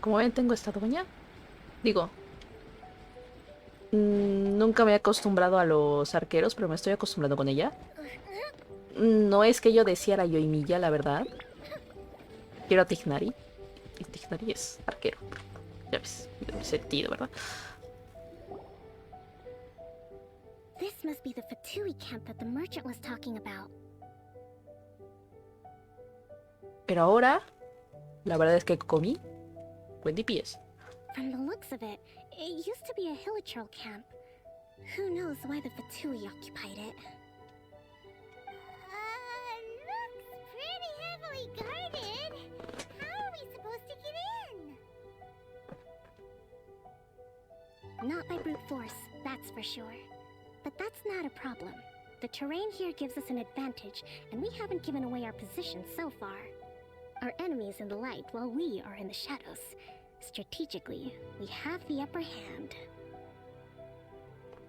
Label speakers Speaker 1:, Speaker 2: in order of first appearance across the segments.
Speaker 1: Como ven, tengo esta doña. Digo, nunca me he acostumbrado a los arqueros, pero me estoy acostumbrando con ella. No es que yo deseara yo y Milla, la verdad. Quiero a Tignari. Y Tignari es arquero. Ya ves, tiene sentido, ¿verdad?
Speaker 2: This must be the Fatui camp that the merchant was talking about.
Speaker 1: Pero ahora, la verdad es que comí buen DPS.
Speaker 2: From the looks of it, it used to be a Electro camp. Who knows why the Fatui occupied it? Looks pretty heavily guarded. How are we supposed to get in? Not by brute force, that's for sure. But that's not a problem. The terrain here gives us an advantage, and we haven't given away our position so far. Our enemy's in the light while we are in the shadows. Strategically, we have the upper hand.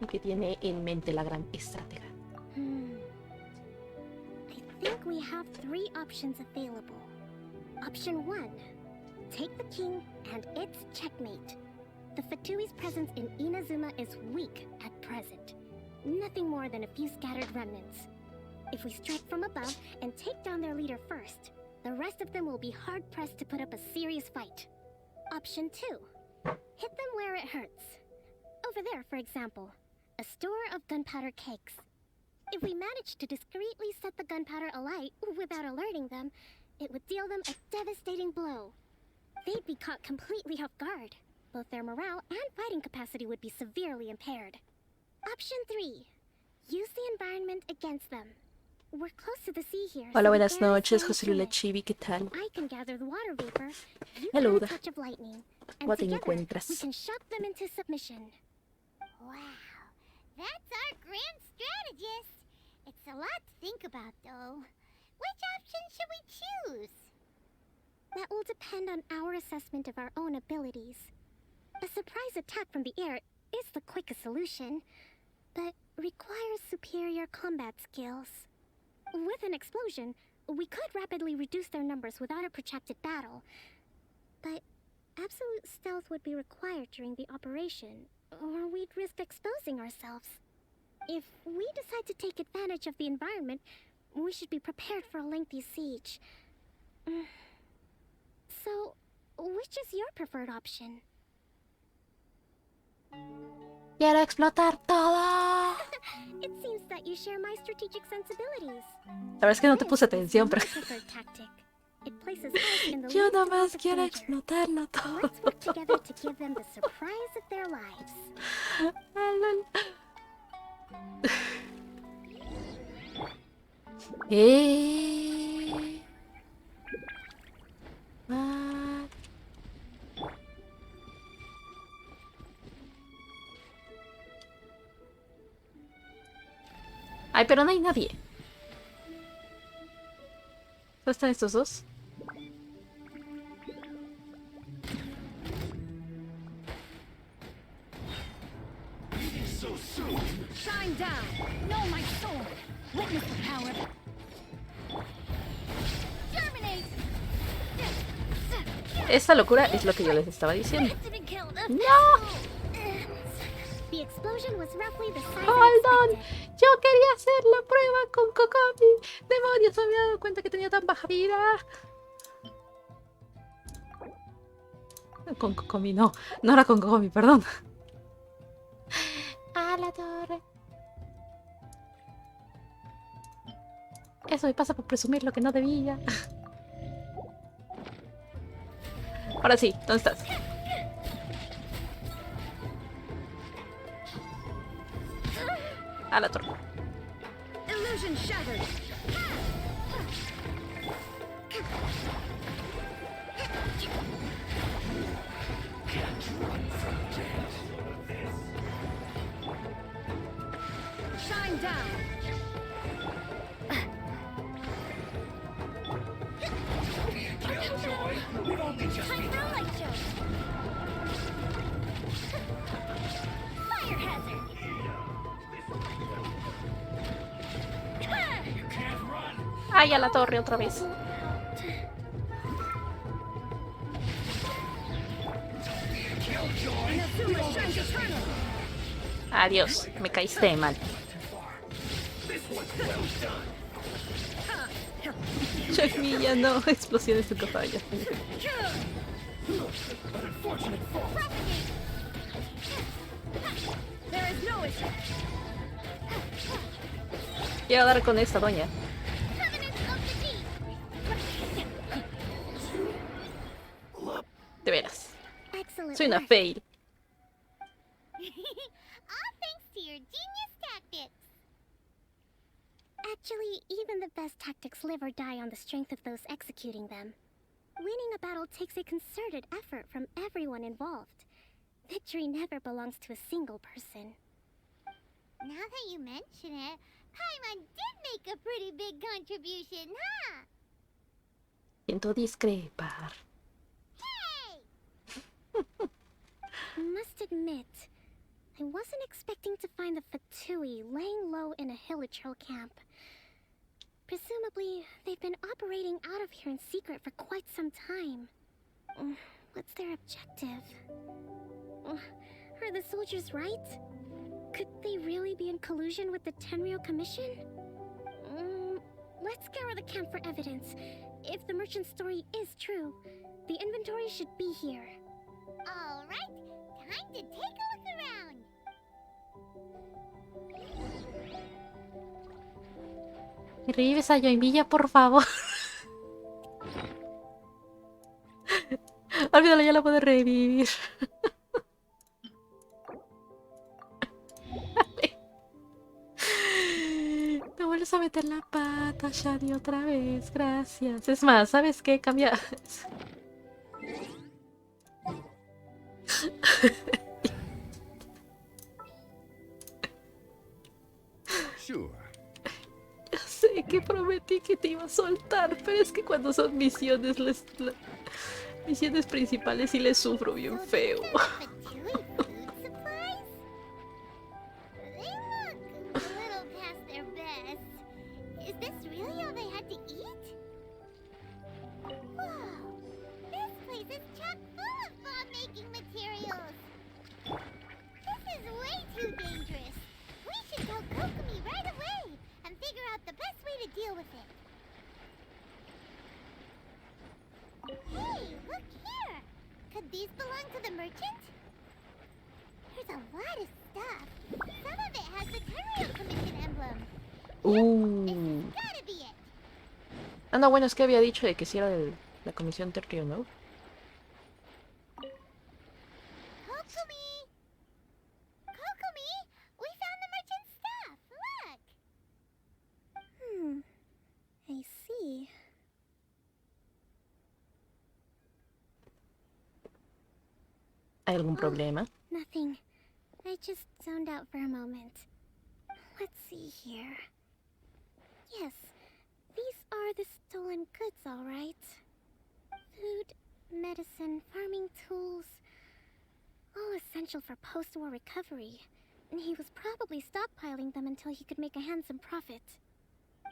Speaker 1: ¿Y qué tiene en mente la gran estratega?
Speaker 2: I think we have 3 options available. Option 1. Take the king and it's checkmate. The Fatui's presence in Inazuma is weak at present. Nothing more than a few scattered remnants. If we strike from above and take down their leader first, the rest of them will be hard-pressed to put up a serious fight. Option 2. Hit them where it hurts. Over there, for example. A store of gunpowder cakes. If we manage to discreetly set the gunpowder alight without alerting them, it would deal them a devastating blow. They'd be caught completely off guard. Both their morale and fighting capacity would be severely impaired. Option 3. Use the environment against them. We're close to the sea here.
Speaker 1: Hola, buenas noches, José Lula Chibi, ¿qué tal?
Speaker 2: I can gather the water vapor. You
Speaker 1: Hello
Speaker 2: can
Speaker 1: there.
Speaker 2: touch of lightning. And
Speaker 1: ¿Cómo te
Speaker 2: together,
Speaker 1: encuentras?
Speaker 2: we can shock them into submission. Wow, that's our grand strategist. It's a lot to think about, though. Which option should we choose? That will depend on our assessment of our own abilities. A surprise attack from the air is the quickest solution, but requires superior combat skills. With an explosion, we could rapidly reduce their numbers without a protracted battle. But absolute stealth would be required during the operation, or we'd risk exposing ourselves. If we decide to take advantage of the environment, we should be prepared for a lengthy siege. So, which is your preferred option?
Speaker 1: ¡Quiero explotar todo!
Speaker 2: It seems that you share my strategic sensibilities.
Speaker 1: La verdad es que no te puse atención, pero... Yo nomás quiero explotarlo todo.
Speaker 2: Let's work together to give them the surprise of their lives.
Speaker 1: Ah. Ay, pero no hay nadie. ¿Dónde están estos dos?
Speaker 3: Shine down. Know my sword. Witness the power. Germinate.
Speaker 1: Esta locura es lo que yo les estaba diciendo.
Speaker 2: No! The explosion was roughly the size
Speaker 1: Hold on.
Speaker 2: expected.
Speaker 1: Yo quería hacer la prueba con Kokomi. Demonios, no me había dado cuenta que tenía tan baja vida. Con Kokomi, no. No era con Kokomi, perdón. A la torre. Eso me pasa por presumir lo que no debía. Ahora sí, ¿dónde estás? A la torre.
Speaker 3: Illusion shattered. Shine down.
Speaker 2: Fire hazard!
Speaker 1: Ay, a la torre otra vez.
Speaker 3: Inazuma shines eternal.
Speaker 1: Adiós, me caíste mal. Chacmilla, no, explosiones de tu caballo.
Speaker 3: There is no issue.
Speaker 1: Quiero dar con esta doña. De veras.
Speaker 2: Excellent
Speaker 1: Soy una
Speaker 2: work.
Speaker 1: fail.
Speaker 2: All thanks to your genius tactics. Actually, even the best tactics live or die on the strength of those executing them. Winning a battle takes a concerted effort from everyone involved. Victory never belongs to a single person. Now that you mention it, Paimon did make a pretty big contribution, huh?
Speaker 1: Siento discrepar.
Speaker 2: Must admit, I wasn't expecting to find the Fatui laying low in a Hilichurl camp. Presumably, they've been operating out of here in secret for quite some time. What's their objective? Are the soldiers right? Could they really be in collusion with the Tenryou Commission? Let's scour the camp for evidence. If the merchant's story is true, the inventory should be here. All right, time to take a look around.
Speaker 1: ¿Me revives a Yoimilla, por favor? Olvídalo, ya la puedo revivir. Me vuelves a meter la pata, Shadi, otra vez. Gracias. Es más, ¿sabes qué? Cambia.
Speaker 4: Sure.
Speaker 1: Ya sé que prometí que te iba a soltar, pero es que cuando son misiones, misiones principales sí les sufro bien feo. Ah, no, bueno, es que había dicho de que si era de la comisión Terrio, ¿no?
Speaker 2: I see.
Speaker 1: ¿Hay algún problema?
Speaker 2: Nothing. I just zoned out for a moment. Let's see here. Yes, these are the stolen goods, all right. Food, medicine, farming tools. All essential for post-war recovery. And he was probably stockpiling them until he could make a handsome profit.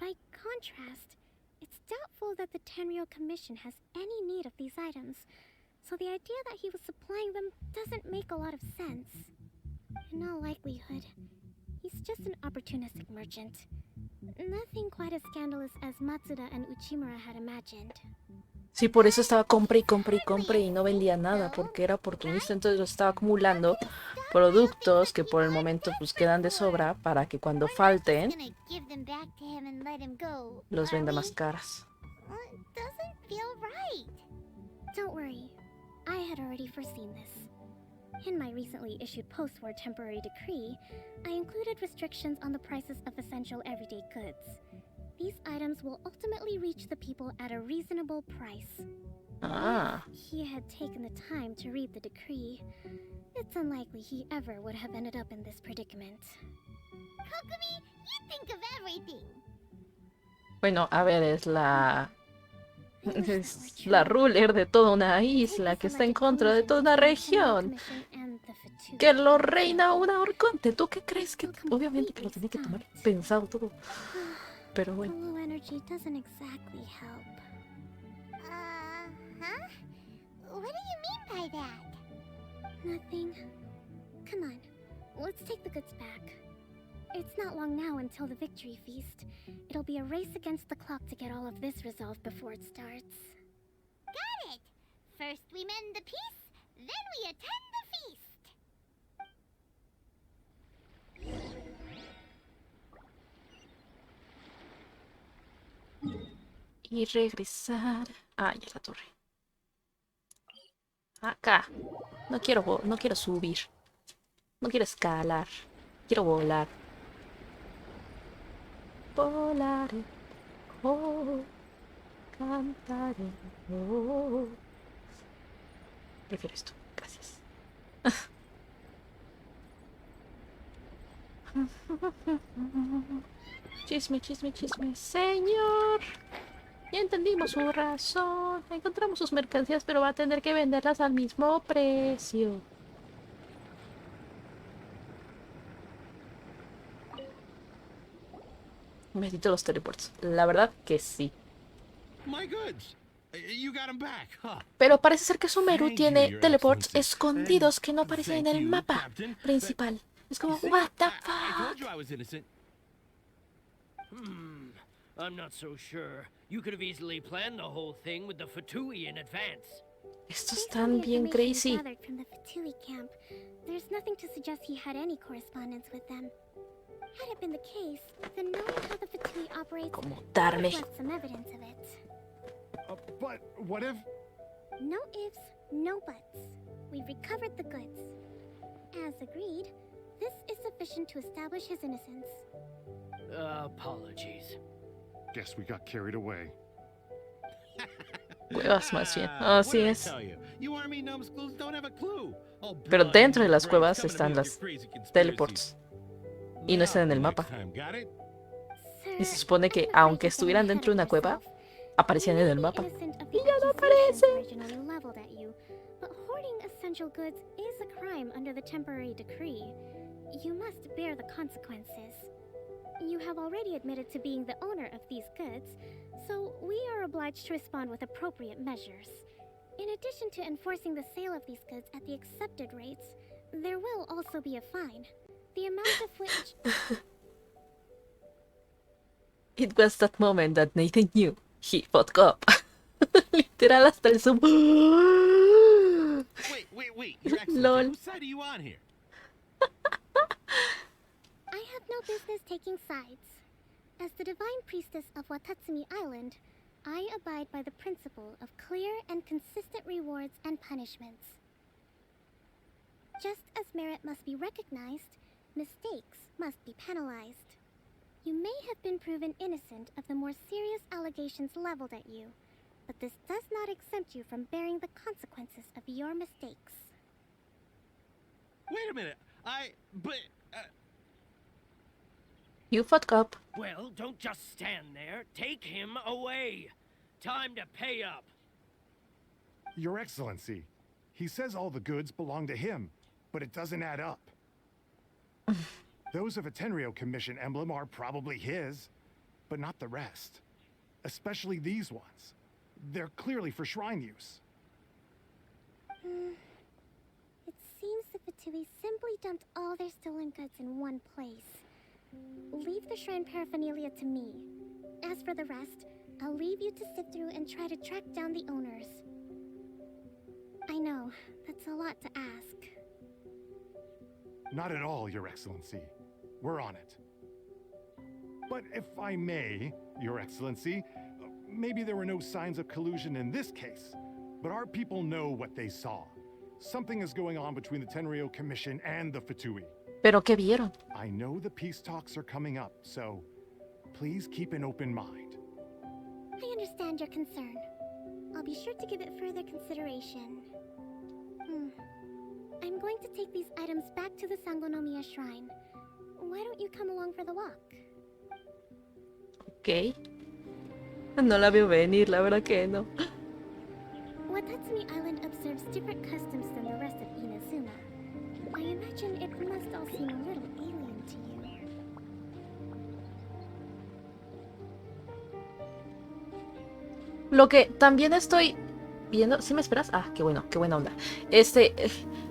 Speaker 2: By contrast, it's doubtful that the Tenryou Commission has any need of these items, so the idea that he was supplying them doesn't make a lot of sense. In all likelihood, he's just an opportunistic merchant. Nothing quite as scandalous as Matsuda and Uchimura had imagined.
Speaker 1: Sí, por eso estaba compre y compre y compre y no vendía nada, porque era oportunista, entonces lo estaba acumulando productos que por el momento pues quedan de sobra para que cuando falten los venda más caras.
Speaker 2: Don't worry, I had already foreseen this. In my recently issued post-war temporary decree, I included restrictions on the prices of essential everyday goods. These items will ultimately reach the people at a reasonable price.
Speaker 1: Ah.
Speaker 2: If he had taken the time to read the decree, it's unlikely he ever would have ended up in this predicament. Kokumi, you think of everything.
Speaker 1: Bueno, a ver, es la ruler de toda una isla que está en contra de toda una región. Que lo reina una horconte. ¿Tú qué crees? Que obviamente que lo tenía que tomar pensado todo. Pero bueno.
Speaker 2: Low energy doesn't exactly help. Huh? What do you mean by that? Nothing. Come on, let's take the goods back. It's not long now until the victory feast. It'll be a race against the clock to get all of this resolved before it starts.
Speaker 5: Got it! First we mend the peace, then we attend the feast.
Speaker 1: Y regresar. Ah, ya es la torre. Acá. No quiero subir. No quiero escalar. Quiero volar. Volaré. Oh. Cantaré. Oh. Prefiero esto. Gracias. Chisme, chisme, chisme. Señor. Ya entendimos su razón. Encontramos sus mercancías, pero va a tener que venderlas al mismo precio. Necesito los teleports. La verdad que sí.
Speaker 4: My goods. You got 'em back, huh?
Speaker 1: Pero parece ser que Sumeru
Speaker 4: Thank you,
Speaker 1: tiene
Speaker 4: Your
Speaker 1: teleports
Speaker 4: Excellency.
Speaker 1: escondidos que no aparecen en
Speaker 4: Thank
Speaker 1: el
Speaker 4: you,
Speaker 1: mapa
Speaker 4: Captain.
Speaker 1: principal. Es como,
Speaker 4: You see,
Speaker 1: what the
Speaker 4: I told
Speaker 1: fuck?
Speaker 4: you I was innocent.
Speaker 6: I'm not so sure. You could have easily planned the whole thing with the Fatui in advance.
Speaker 1: Estos
Speaker 2: Based on
Speaker 1: están
Speaker 2: the
Speaker 1: bien
Speaker 2: information
Speaker 1: crazy.
Speaker 2: gathered from the Fatui camp, there's nothing to suggest he had any correspondence with them. Had it been the case, then knowing how the Fatui operates
Speaker 1: Como
Speaker 2: would have
Speaker 1: darme.
Speaker 2: left some evidence of it.
Speaker 7: But what if...
Speaker 2: No ifs, no buts. We've recovered the goods. As agreed, this is sufficient to establish his innocence.
Speaker 6: Apologies.
Speaker 7: Guess we got carried away.
Speaker 1: Cuevas más bien. Así
Speaker 4: What did I
Speaker 1: es.
Speaker 4: tell you? You army numbskulls don't have a clue. All
Speaker 1: Pero
Speaker 4: blood
Speaker 1: dentro de
Speaker 4: and
Speaker 1: las
Speaker 4: brains
Speaker 1: cuevas
Speaker 4: coming to
Speaker 1: están
Speaker 4: me with
Speaker 1: las
Speaker 4: your crazy conspiracies.
Speaker 1: teleports. Y no están en el
Speaker 4: Now,
Speaker 1: mapa.
Speaker 4: next time, got it?
Speaker 2: Sir,
Speaker 1: Y se supone que
Speaker 2: I'm afraid
Speaker 1: aunque
Speaker 2: you're
Speaker 1: estuvieran
Speaker 2: getting
Speaker 1: dentro de una
Speaker 2: ahead of
Speaker 1: cueva,
Speaker 2: yourself.
Speaker 1: aparecían
Speaker 2: You
Speaker 1: en
Speaker 2: may
Speaker 1: el
Speaker 2: be
Speaker 1: mapa.
Speaker 2: innocent of
Speaker 1: Y
Speaker 2: the
Speaker 1: ya no
Speaker 2: accusations
Speaker 1: aparece.
Speaker 2: originally leveled at you, but hoarding essential goods is a crime under the temporary decree. You must bear the consequences. You have already admitted to being the owner of these goods, so we are obliged to respond with appropriate measures. In addition to enforcing the sale of these goods at the accepted rates, there will also be a fine, the amount of which...
Speaker 1: It was that moment that Nathan knew he fucked up. Literal hasta el zoom.
Speaker 4: Wait. Your Excellency,
Speaker 1: Lol.
Speaker 4: whose side are you on here?
Speaker 2: I have no business taking sides. As the divine priestess of Watatsumi Island, I abide by the principle of clear and consistent rewards and punishments. Just as merit must be recognized, mistakes must be penalized. You may have been proven innocent of the more serious allegations leveled at you, but this does not exempt you from bearing the consequences of your mistakes.
Speaker 4: Wait a minute. But
Speaker 1: You fucked up.
Speaker 6: Well, don't just stand there. Take him away. Time to pay up.
Speaker 7: Your Excellency, he says all the goods belong to him, but it doesn't add up. Those of a Tenryo Commission emblem are probably his, but not the rest. Especially these ones. They're clearly for shrine use.
Speaker 2: It seems the Fatui simply dumped all their stolen goods in one place. Leave the shrine paraphernalia to me. As for the rest, I'll leave you to sift through and try to track down the owners. I know, that's a lot to ask.
Speaker 7: Not at all, Your Excellency. We're on it. But if I may, Your Excellency, maybe there were no signs of collusion in this case, but our people know what they saw. Something is going on between the Tenryo Commission and the Fatui.
Speaker 1: ¿Pero qué vieron?
Speaker 7: I know the peace talks are coming up, so please keep an open mind.
Speaker 2: I understand your concern. I'll be sure to give it further consideration. I'm going to take these items back to the Sangonomiya Shrine. Why don't you come along for the walk?
Speaker 1: Ok. No la veo venir, la verdad que no.
Speaker 2: Watatsumi Island observes different customs than the rest of Inazuma. I imagine it must all seem a little alien to you.
Speaker 1: Lo que también estoy viendo... ¿Sí me esperas? Ah, qué bueno, qué buena onda.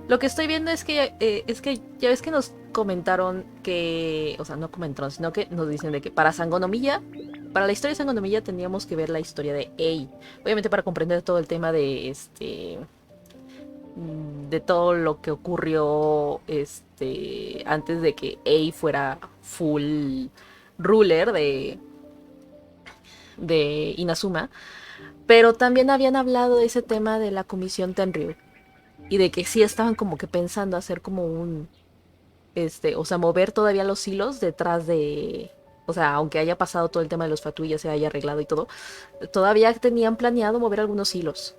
Speaker 1: Lo que estoy viendo es que ya ves que nos comentaron que, o sea, no comentaron, sino que nos dicen de que para Sangonomiya, para la historia de Sangonomiya teníamos que ver la historia de Ei. Obviamente para comprender todo el tema de de todo lo que ocurrió antes de que Ei fuera full ruler de Inazuma, pero también habían hablado de ese tema de la comisión Tenryu y de que sí estaban como que pensando hacer como un o sea, mover todavía los hilos detrás de, o sea, aunque haya pasado todo el tema de los Fatui, ya se haya arreglado y todo, todavía tenían planeado mover algunos hilos.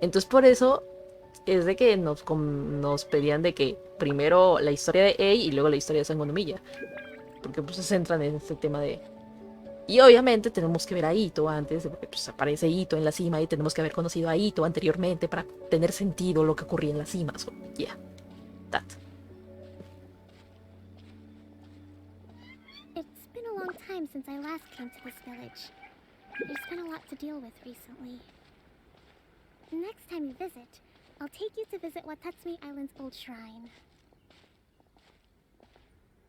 Speaker 1: Entonces por eso es de que nos pedían de que primero la historia de Ei y luego la historia de Sangonomiya, porque pues se centran en este tema de... Y obviamente tenemos que ver a Ito antes, porque pues aparece Ito en la cima y tenemos que haber conocido a Ito anteriormente para tener sentido lo que ocurría en la cima. So, yeah, that.
Speaker 2: It's been a long time since I last came to this village. There's been a lot to deal with recently. Next time you visit, I'll take you to visit Watatsumi Island's old shrine.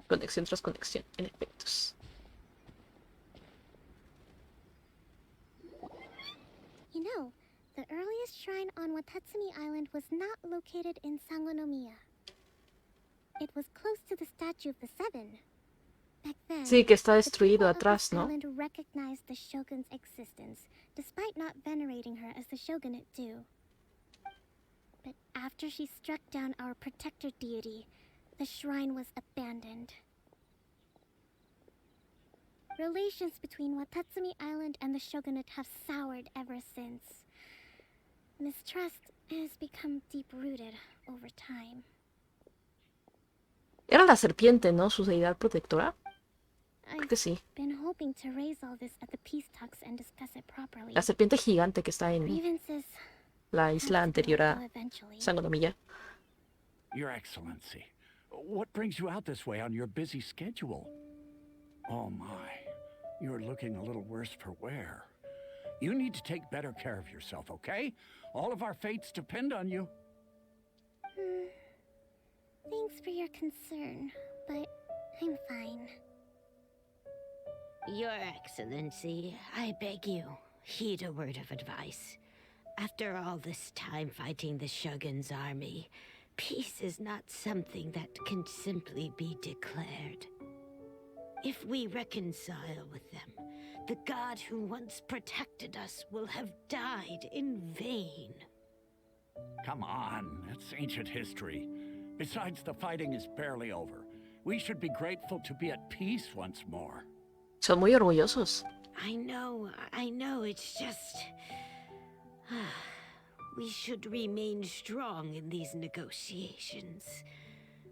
Speaker 1: Conexión tras conexión, en efectos.
Speaker 2: You know, the earliest shrine on Watatsumi Island was not located in Sangonomiya. It was close to the statue of the Seven. Back then,
Speaker 1: Sí, que está
Speaker 2: the
Speaker 1: destruido
Speaker 2: people of
Speaker 1: atrás,
Speaker 2: this
Speaker 1: ¿no?
Speaker 2: island recognized the shogun's existence, despite not venerating her as the shogunate do. But after she struck down our protector deity, the shrine was abandoned. Relations between Watatsumi Island and the shogunate have soured ever since. Mistrust has become deep-rooted over time.
Speaker 1: Era la serpiente, ¿no? Su deidad protectora. Creo que sí.
Speaker 2: Been hoping to raise all this at the peace talks and discuss it properly.
Speaker 1: La serpiente gigante que está en
Speaker 2: Grievances
Speaker 1: la isla anterior a
Speaker 2: eventually.
Speaker 1: Sangonomiya.
Speaker 4: Your Excellency, what brings you out this way on your busy schedule? Oh my, you're looking a little worse for wear. You need to take better care of yourself, okay? All of our fates depend on you.
Speaker 2: Thanks for your concern, but I'm fine.
Speaker 8: Your Excellency, I beg you, heed a word of advice. After all this time fighting the Shogun's army, peace is not something that can simply be declared. If we reconcile with them, the god who once protected us will have died in vain.
Speaker 4: Come on, it's ancient history. Besides, the fighting is barely over. We should be grateful to be at peace once more.
Speaker 1: Son muy orgullosos.
Speaker 8: I know, it's just... we should remain strong in these negotiations.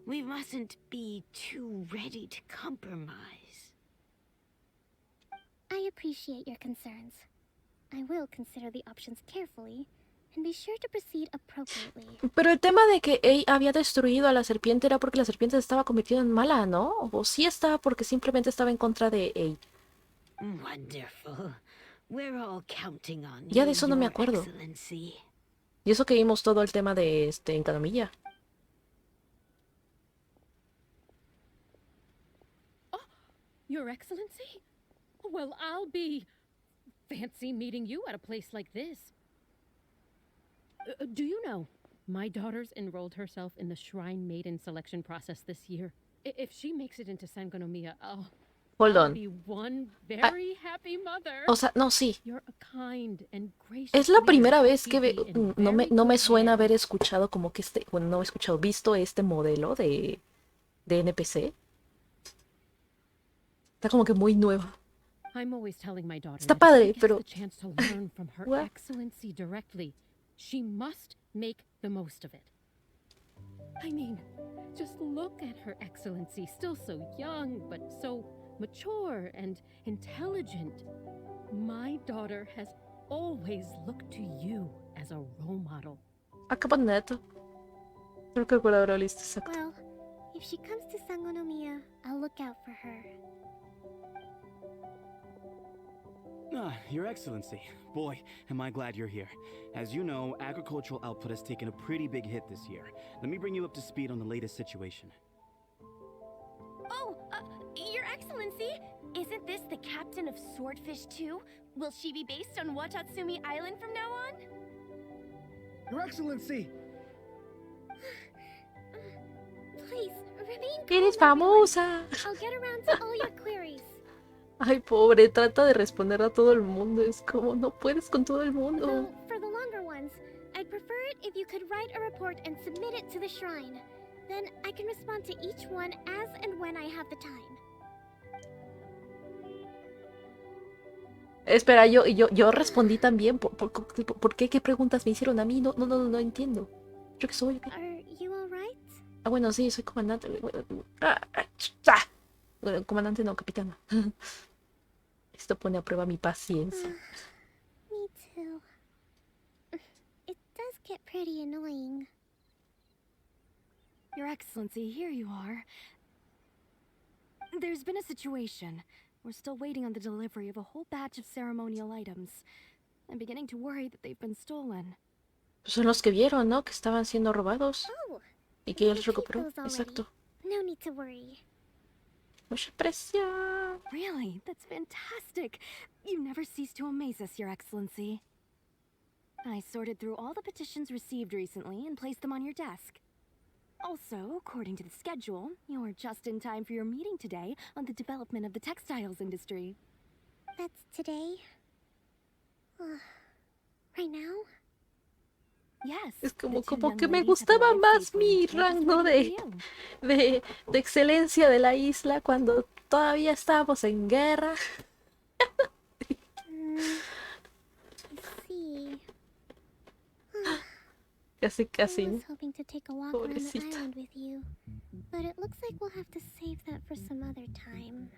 Speaker 8: We mustn't be too ready to compromise.
Speaker 2: I appreciate your concerns. I will consider the options carefully and be sure to proceed appropriately.
Speaker 1: Pero el tema de que Ei había destruido a la serpiente era porque la serpiente se estaba convirtiendo en mala, ¿no? O sí estaba porque simplemente estaba en contra de Ei.
Speaker 8: Wonderful. We're all counting on
Speaker 1: Ya
Speaker 8: you,
Speaker 1: de eso no me
Speaker 8: Your
Speaker 1: acuerdo.
Speaker 8: Excellency.
Speaker 1: Y eso que vimos todo el tema de en Kanomiya.
Speaker 3: Your Excellency? Well, I'll be fancy meeting you at a place like this. Do you know, my daughter's enrolled herself in the Shrine Maiden selection process this year. If she makes it into Sangonomiya,
Speaker 1: Hold
Speaker 3: I'll
Speaker 1: on.
Speaker 3: be one very happy mother.
Speaker 1: O sea, no, sí.
Speaker 3: You're a kind and gracious
Speaker 1: Es la
Speaker 3: leader,
Speaker 1: primera vez que
Speaker 3: Phoebe, in
Speaker 1: no
Speaker 3: very
Speaker 1: me
Speaker 3: good
Speaker 1: suena haber
Speaker 3: hands.
Speaker 1: escuchado como que bueno, no he escuchado, visto este modelo de NPC. Está como que muy nueva.
Speaker 3: I'm always telling my daughter
Speaker 1: Está
Speaker 3: that
Speaker 1: padre,
Speaker 3: if she
Speaker 1: pero-
Speaker 3: gets the chance to learn from her
Speaker 1: What?
Speaker 3: excellency directly, she must make the most of it. I mean, just look at her excellency, still so young, but so mature and intelligent. My daughter has always looked to you as a role model.
Speaker 1: Acaba neto. Creo que el cuadro listo, exacto.
Speaker 2: Well, if she comes to Sangonomiya, I'll look out for her.
Speaker 9: Your Excellency. Boy, am I glad you're here. As you know, agricultural output has taken a pretty big hit this year. Let me bring you up to speed on the latest situation.
Speaker 10: Oh, Your Excellency! Isn't this the captain of Swordfish too? Will she be based on Watatsumi Island from now on?
Speaker 11: Your Excellency!
Speaker 2: Please, remain
Speaker 1: ¡Eres
Speaker 2: calm, everyone.
Speaker 1: famosa!
Speaker 2: I'll get around to all your queries.
Speaker 1: Ay, pobre, trata de responder a todo el mundo. Es como, no puedes con todo el mundo.
Speaker 2: Though, for the longer ones, I'd prefer it if you could write a report and submit it to the shrine. Then I can respond to each one as and when I have the time.
Speaker 1: Espera, yo respondí también. ¿Por qué? ¿Qué preguntas me hicieron a mí? No entiendo. ¿Yo qué soy?
Speaker 2: Are you alright?
Speaker 1: Ah, bueno, sí, soy comandante. Bueno, comandante no, capitana. Esto pone a prueba mi paciencia.
Speaker 2: Me too. It does get pretty annoying.
Speaker 10: Your Excellency, here you are. There's been a situation. We're still waiting on the delivery of a whole batch of ceremonial items. I'm beginning to worry that they've been stolen.
Speaker 1: Son los que vieron, ¿no? Que estaban siendo robados.
Speaker 2: Oh,
Speaker 1: Y que ella los
Speaker 2: I paid
Speaker 1: recuperó.
Speaker 2: those already.
Speaker 1: Exacto.
Speaker 2: No need to worry.
Speaker 1: Mucha presión.
Speaker 10: Really? That's fantastic. You never cease to amaze us, Your Excellency. I sorted through all the petitions received recently and placed them on your desk. Also, according to the schedule, you're just in time for your meeting today on the development of the textiles industry.
Speaker 2: That's today? Right now?
Speaker 10: Yes.
Speaker 1: Es como
Speaker 10: the two
Speaker 1: que
Speaker 10: young
Speaker 1: me
Speaker 10: ladies have
Speaker 1: gustaba
Speaker 10: arrived
Speaker 1: más
Speaker 10: safely
Speaker 1: mi
Speaker 10: and they're just
Speaker 1: rango
Speaker 10: waiting for you.
Speaker 1: de excelencia de la isla cuando todavía estábamos en guerra.
Speaker 2: I see.
Speaker 1: Casi.
Speaker 2: I was hoping to take a walk around the
Speaker 1: Pobrecita.
Speaker 2: island with you, but it looks like we'll have to save that for some other time.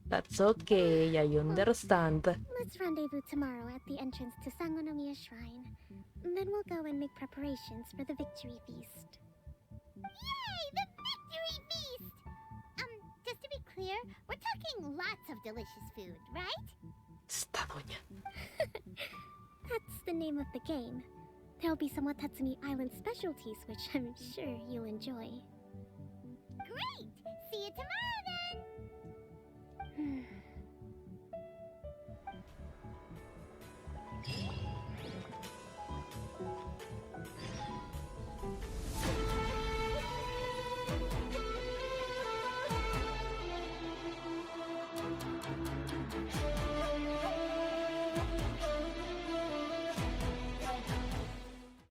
Speaker 1: That's okay, I understand.
Speaker 2: Let's rendezvous tomorrow at the entrance to Sangonomiya Shrine. Then we'll go and make preparations for the victory feast.
Speaker 5: Yay! The victory feast! Just to be clear, we're talking lots of delicious food, right?
Speaker 1: Esta doña.
Speaker 2: That's the name of the game. There'll be some Watatsumi Island specialties, which I'm sure you'll enjoy.
Speaker 5: Great! See you tomorrow then!